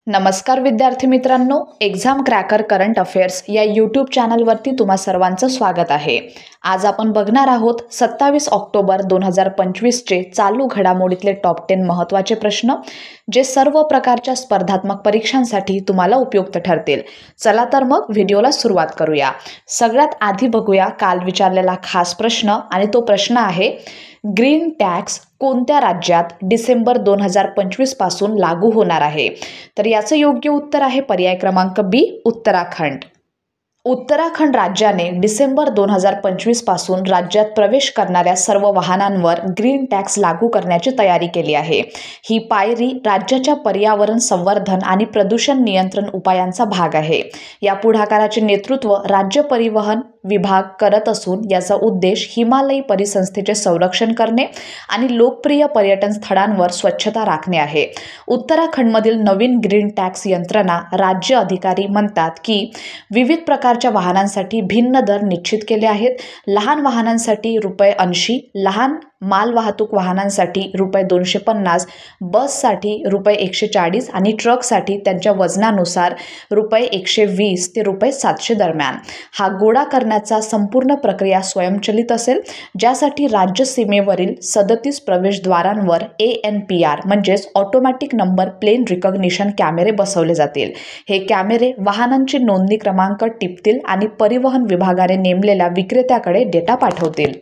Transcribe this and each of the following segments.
नमस्कार विद्यार्थी मित्रांनो, एक्झाम क्रॅकर करंट अफेअर्स या यूट्यूब चॅनलवरती तुम्हा सर्वांचं स्वागत आहे। आज आपण बघणार आहोत 27 ऑक्टोबर 2025चे चालू घडामोडीतले टॉप 10 महत्त्वाचे प्रश्न, जे सर्व प्रकारच्या स्पर्धात्मक परीक्षांसाठी तुम्हाला उपयुक्त ठरतील। चला तर मग व्हिडिओला सुरुवात करूया। सगळ्यात आधी बघूया काल विचारलेला खास प्रश्न, आणि तो प्रश्न आहे ग्रीन टॅक्स कोणत्या राज्यात डिसेंबर 2025 पासून लागू होणार आहे? तर याचं योग्य उत्तर आहे पर्याय क्रमांक बी, उत्तराखंड। उत्तराखंड राज्याने डिसेंबर 2025 पासून राज्यात प्रवेश करणाऱ्या सर्व वाहनांवर ग्रीन टॅक्स लागू करण्याची तयारी केली आहे। ही पायरी राज्याच्या पर्यावरण संवर्धन आणि प्रदूषण नियंत्रण उपायांचा भाग आहे। या पुढाकाराचे नेतृत्व राज्य परिवहन विभाग करत असून याचा उद्देश हिमालयी परिसंस्थेचे संरक्षण करणे आणि लोकप्रिय पर्यटन स्थळांवर स्वच्छता राखणे आहे। उत्तराखंडमधील नवीन ग्रीन टॅक्स यंत्रणा राज्य अधिकारी म्हणतात की विविध प्रकारच्या वाहनांसाठी भिन्न दर निश्चित केले आहेत। लहान वाहनांसाठी ₹80, लहान मालवाहतूक वाहनांसाठी ₹250, बससाठी ₹140 आणि ट्रकसाठी त्यांच्या वजनानुसार ₹120 ते ₹700 दरम्यान। हा गोळा करण्याचा संपूर्ण प्रक्रिया स्वयंचलित असेल, ज्यासाठी राज्य सीमेवरील 37 प्रवेशद्वारांवर ANPR म्हणजेच ऑटोमॅटिक नंबर प्लेन रिकॉग्निशन कॅमेरे बसवले जातील। हे कॅमेरे वाहनांची नोंदणी क्रमांक टिपतील आणि परिवहन विभागाने नेमलेल्या विक्रेत्याकडे डेटा पाठवतील।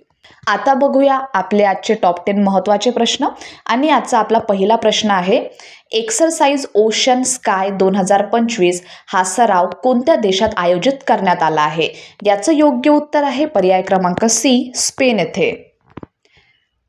आता बघूया आपले आजचे टॉप 10 महत्त्वाचे प्रश्न, आणि आजचा आपला पहिला प्रश्न आहे एक्सरसाइज ओशन स्काय 2025 हा सराव कोणत्या देशात आयोजित करण्यात आला आहे? याचं योग्य उत्तर आहे पर्याय क्रमांक सी, स्पेन येथे।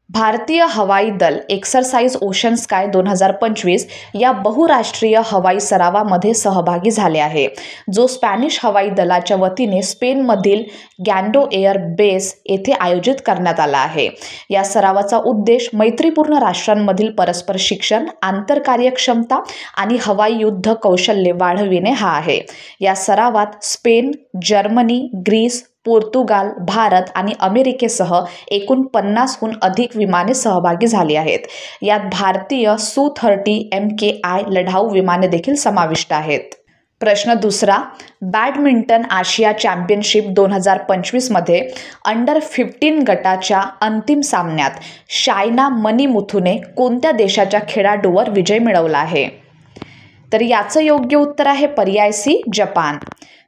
भारतीय हवाई दल एक्सरसाइज ओशन स्काय 2025 या बहुराष्ट्रीय हवाई सरावामध्ये सहभागी झाले आहे, जो स्पॅनिश हवाई दलाच्या वतीने स्पेनमधील गॅन्डो एअर बेस येथे आयोजित करण्यात आला आहे। या सरावाचा उद्देश मैत्रीपूर्ण राष्ट्रांमधील परस्पर शिक्षण, आंतरकार्यक्षमता आणि हवाई युद्ध कौशल्य वाढविणे हा आहे। या सरावात Spain, Germany, Greece, Portugal, Bharat आणि अमेरिकेसह एकूण 50हून अधिक विमाने सहभागी झाली आहेत। यात भारतीय Su-30 MKI लढाऊ विमाने देखील समाविष्ट आहेत। प्रश्न दुसरा, बॅडमिंटन आशिया चॅम्पियनशिप 2025 मध्ये अंडर-15 गटाच्या अंतिम सामन्यात शायना मणिमुथूने कोणत्या देशाच्या खेळाडूवर विजय मिळवला आहे? तर याचं योग्य उत्तर आहे पर्याय सी, जपान।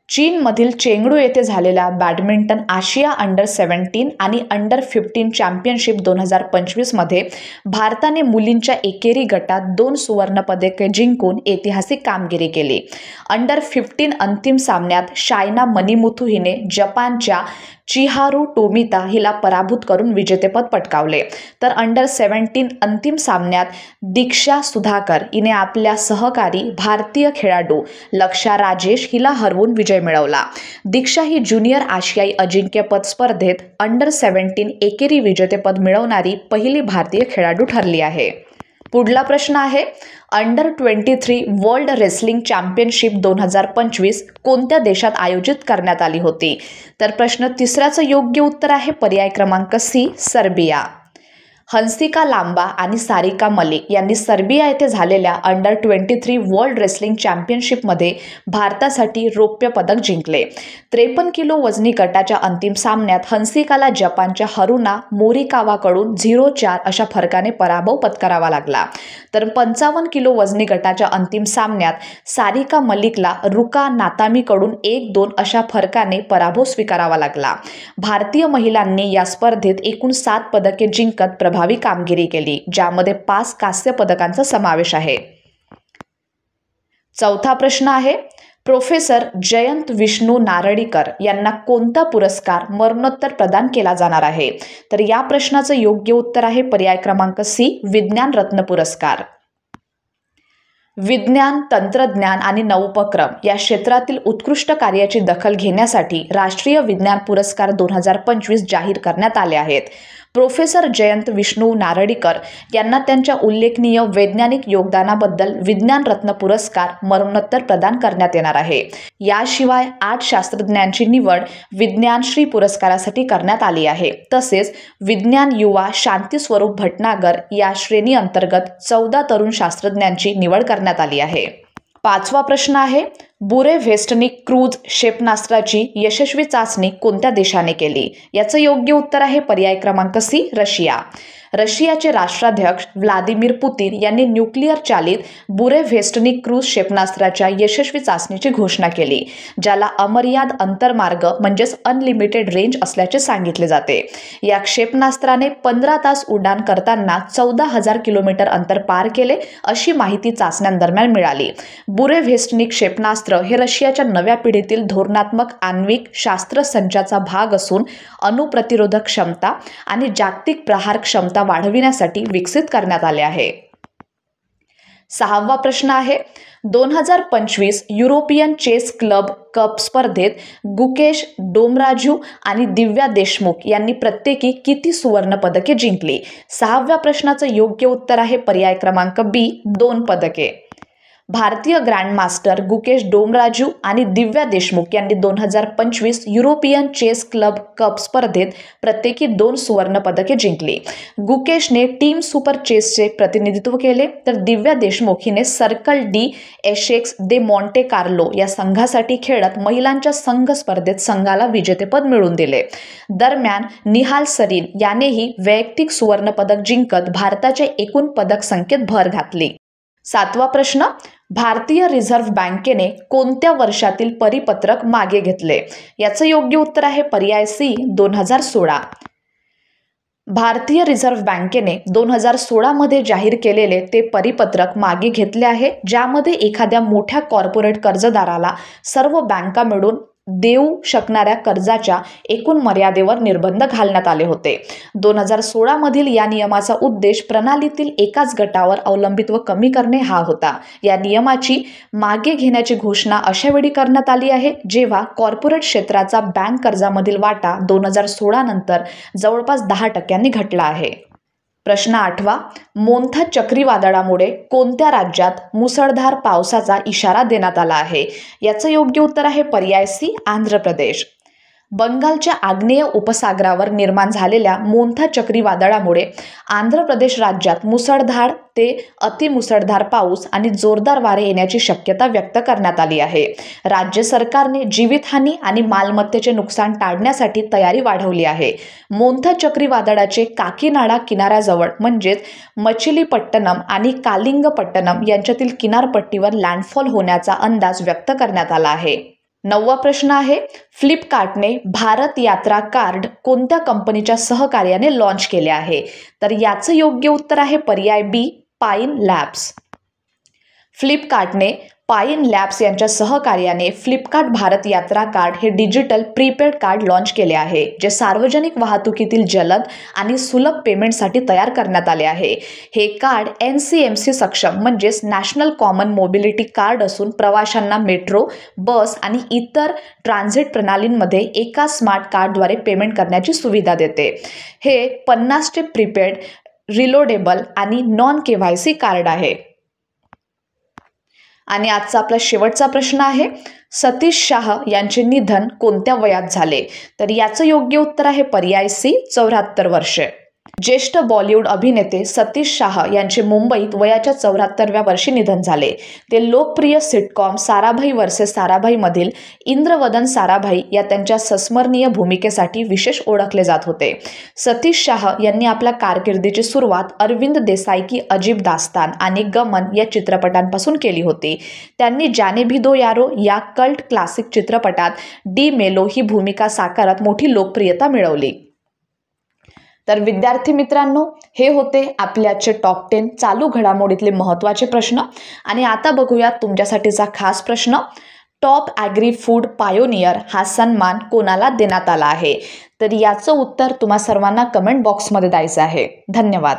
चीनमधील चेंगडू येथे झालेल्या बॅडमिंटन आशिया अंडर-17 आणि अंडर-15 चॅम्पियनशिप 2025 मध्ये भारताने मुलींच्या एकेरी गटात 2 सुवर्णपदके जिंकून ऐतिहासिक कामगिरी केली। अंडर-15 अंतिम सामन्यात शायना मणिमुथू हिने जपानच्या चिहारू टोमिता हिला पराभूत करून विजेतेपद पटकावले, तर अंडर-17 अंतिम सामन्यात दीक्षा सुधाकर हिने आपल्या सहकारी भारतीय खेळाडू लक्षा राजेश हिला हरवून विजय मिळवला। दीक्षा ही ज्युनियर आशियाई अजिंक्यपद स्पर्धेत अंडर-17 एकेरी विजेतेपद मिळवणारी पहिली भारतीय खेळाडू ठरली आहे। पुढला प्रश्न आहे अंडर-23 वर्ल्ड रेसलिंग चॅम्पियनशिप 2025 कोणत्या देशात आयोजित करण्यात आली होती? तर प्रश्न तिसऱ्याचं योग्य उत्तर आहे पर्याय क्रमांक सी, सर्बिया। हंसिका लांबा आणि सारिका मलिक यांनी सर्बिया येथे झालेल्या अंडर-23 वर्ल्ड रेसलिंग चॅम्पियनशिपमध्ये भारतासाठी रौप्य पदक जिंकले। 53 किलो वजनी गटाच्या अंतिम सामन्यात हंसिकाला जपानच्या हरुना मोरिकावाकडून 0-4 अशा फरकाने पराभव पत्करावा लागला, तर 55 किलो वजनी गटाच्या अंतिम सामन्यात सारिका मलिकला रुका नातामीकडून 1-2 अशा फरकाने पराभव स्वीकारावा लागला। भारतीय महिलांनी या स्पर्धेत एकूण 7 पदके जिंकत प्रभावी कामगिरी केली, ज्यामध्ये 5 कांस्य पदकांचा समावेश आहे। चौथा प्रश्न आहे प्रोफेसर जयंत विष्णू नारळीकर यांना कोणता पुरस्कार मरणोत्तर प्रदान केला जाणार आहे? तर या प्रश्नाचं योग्य उत्तर आहे पर्याय क्रमांक सी, विज्ञान रत्न पुरस्कार। विज्ञान, तंत्रज्ञान आणि नवोपक्रम या क्षेत्रातील उत्कृष्ट कार्याची दखल घेण्यासाठी राष्ट्रीय विज्ञान पुरस्कार 2025 जाहीर करण्यात आले आहेत। प्रोफेसर जयंत विष्णू नारळीकर यांना त्यांच्या उल्लेखनीय वैज्ञानिक योगदानाबद्दल विज्ञान रत्न पुरस्कार मरणोत्तर प्रदान करण्यात येणार आहे। याशिवाय 8 शास्त्रज्ञांची निवड विज्ञान श्री पुरस्कारासाठी करण्यात आली आहे। तसेच विज्ञान युवा शांती स्वरूप भटनागर या श्रेणी अंतर्गत 14 तरुण शास्त्रज्ञांची निवड करण्यात आली आहे। पाचवा प्रश्न आहे, बुरेव्हेस्टनिक क्रूझ क्षेपणास्त्राची यशस्वी चाचणी कोणत्या देशाने केली? याचं योग्य उत्तर आहे पर्याय क्रमांक सी, रशिया. रशियाचे राष्ट्राध्यक्ष व्लादिमीर पुतिन यांनी न्यूक्लिअर चालित बुरेव्हेस्टनिक क्रूझ क्षेपणास्त्राच्या यशस्वी चाचणीची घोषणा केली, ज्याला अमर्याद अंतर्मार्ग म्हणजेच अनलिमिटेड रेंज असल्याचे सांगितले जाते. या क्षेपणास्त्राने 15 तास उड्डाण करताना 14,000 किलोमीटर अंतर पार केले, अशी माहिती चाचण्यांदरम्यान मिळाली. बुरेव्हेस्टनिक क्षेपणास्त्र हे रशियाच्या नव्या पिढीतील धोरणात्मक आण्विक शास्त्रसंचाचा भाग असून अणुप्रतिरोधक क्षमता आणि जागतिक प्रहार क्षमता वाढविण्यासाठी विकसित करण्यात आले आहे. सहावा प्रश्न आहे, 2025 युरोपियन चेस क्लब कप स्पर्धेत गुकेश डोमराजू आणि दिव्या देशमुख यांनी प्रत्येकी किती सुवर्ण पदके जिंकली? सहाव्या प्रश्नाचं योग्य उत्तर आहे पर्याय क्रमांक बी, 2 पदके. भारतीय ग्रँडमास्टर गुकेश डोमराजू आणि दिव्या देशमुख यांनी 2025 युरोपियन चेस क्लब कप स्पर्धेत प्रत्येकी 2 सुवर्ण पदके जिंकली. गुकेशने टीम सुपर चेसचे प्रतिनिधित्व केले, तर दिव्या देशमुख हिने सर्कल डी एशेक्स दे मॉन्टे कार्लो या संघासाठी खेळत महिलांच्या संघ स्पर्धेत संघाला विजेतेपद मिळवून दिले. दरम्यान निहाल सरीन यानेही वैयक्तिक सुवर्ण पदक जिंकत भारताच्या एकूण पदक संख्येत भर घातली. सातवा प्रश्न, भारतीय रिझर्व्ह बँकेने कोणत्या वर्षातील परिपत्रक मागे घेतले? याचं योग्य उत्तर आहे पर्याय सी, 2016. भारतीय रिझर्व्ह बँकेने 2016 मध्ये जाहीर केलेले ते परिपत्रक मागे घेतले आहे, ज्यामध्ये एखाद्या मोठ्या कॉर्पोरेट कर्जदाराला सर्व बँका मिळून देऊ शकणाऱ्या कर्जाच्या एकूण मर्यादेवर निर्बंध घालण्यात आले होते. 2016 मधील या नियमाचा उद्देश प्रणालीतील एकाच गटावर अवलंबित्व कमी करणे हा होता. या नियमाची मागे घेण्याची घोषणा अशा वेळी करण्यात आली आहे जेव्हा कॉर्पोरेट क्षेत्राचा बँक कर्जामधील वाटा 2016 नंतर जवळपास 10% घटला आहे. प्रश्न 8वा, मोन्था चक्रीवादळामुळे कोणत्या राज्यात मुसळधार पावसाचा इशारा देण्यात आला आहे? याचं योग्य उत्तर आहे पर्याय सी, आंध्र प्रदेश. बंगालच्या आग्नेय उपसागरावर निर्माण झालेल्या मोन्था चक्रीवादळामुळे आंध्र प्रदेश राज्यात मुसळधार ते अतिमुसळधार पाऊस आणि जोरदार वारे येण्याची शक्यता व्यक्त करण्यात आली आहे. राज्य सरकारने जीवितहानी आणि मालमत्तेचे नुकसान टाळण्यासाठी तयारी वाढवली आहे. मोन्था चक्रीवादळाचे काकीनाडा किनाऱ्याजवळ म्हणजेच मचिलीपट्टणम आणि कालिंगपट्टणम यांच्यातील किनारपट्टीवर लँडफॉल होण्याचा अंदाज व्यक्त करण्यात आला आहे. 9वा प्रश्न आहे, फ्लिपकार्टने भारत यात्रा कार्ड कोणत्या कंपनीच्या सहकार्याने लॉन्च केले आहे? तर याचं योग्य उत्तर आहे पर्याय बी, पाईन लॅब्स. फ्लिपकार्टने पाईन लॅब्स यांच्या सहकार्याने फ्लिपकार्ट भारत यात्रा कार्ड हे डिजिटल प्रीपेड कार्ड लॉन्च केले आहे, जे सार्वजनिक वाहतुकीतील जलद आणि सुलभ पेमेंटसाठी तयार करण्यात आले आहे. हे कार्ड NCMC सक्षम म्हणजेच नॅशनल कॉमन मोबिलिटी कार्ड असून प्रवाशांना मेट्रो, बस आणि इतर ट्रान्झिट प्रणालींमध्ये एका स्मार्ट कार्डद्वारे पेमेंट करण्याची सुविधा देते. हे 50 प्रीपेड, रिलोडेबल आणि नॉन KYC कार्ड आहे. आणि आजचा आपला शेवटचा प्रश्न आहे, सतीश शाह यांचे निधन कोणत्या वयात झाले? तर याचं योग्य उत्तर आहे पर्याय सी, 74 वर्षे. ज्येष्ठ बॉलिवूड अभिनेते सतीश शाह यांचे मुंबईत वयाच्या 74व्या वर्षी निधन झाले. ते लोकप्रिय सिटकॉम साराभाई वर्सेस साराभाई मधील इंद्रवदन साराभाई या त्यांच्या संस्मरणीय भूमिकेसाठी विशेष ओळखले जात होते. सतीश शाह यांनी आपल्या कारकिर्दीची सुरुवात अरविंद देसाई की अजीब दास्तान आणि गमन या चित्रपटांपासून केली होती. त्यांनी जाने भी दो यारो या कल्ट क्लासिक चित्रपटात डी मेलो ही भूमिका साकारत मोठी लोकप्रियता मिळवली. तर विद्यार्थी मित्रांनो, हे होते आपल्याचे टॉप 10 चालू घडामोडीतले महत्त्वाचे प्रश्न. आणि आता बघूया तुमच्यासाठीचा खास प्रश्न, टॉप ॲग्री फूड पायोनियर हा सन्मान कोणाला देण्यात आला आहे? तर याचं उत्तर तुम्हा सर्वांना कमेंट बॉक्समध्ये द्यायचं आहे. धन्यवाद.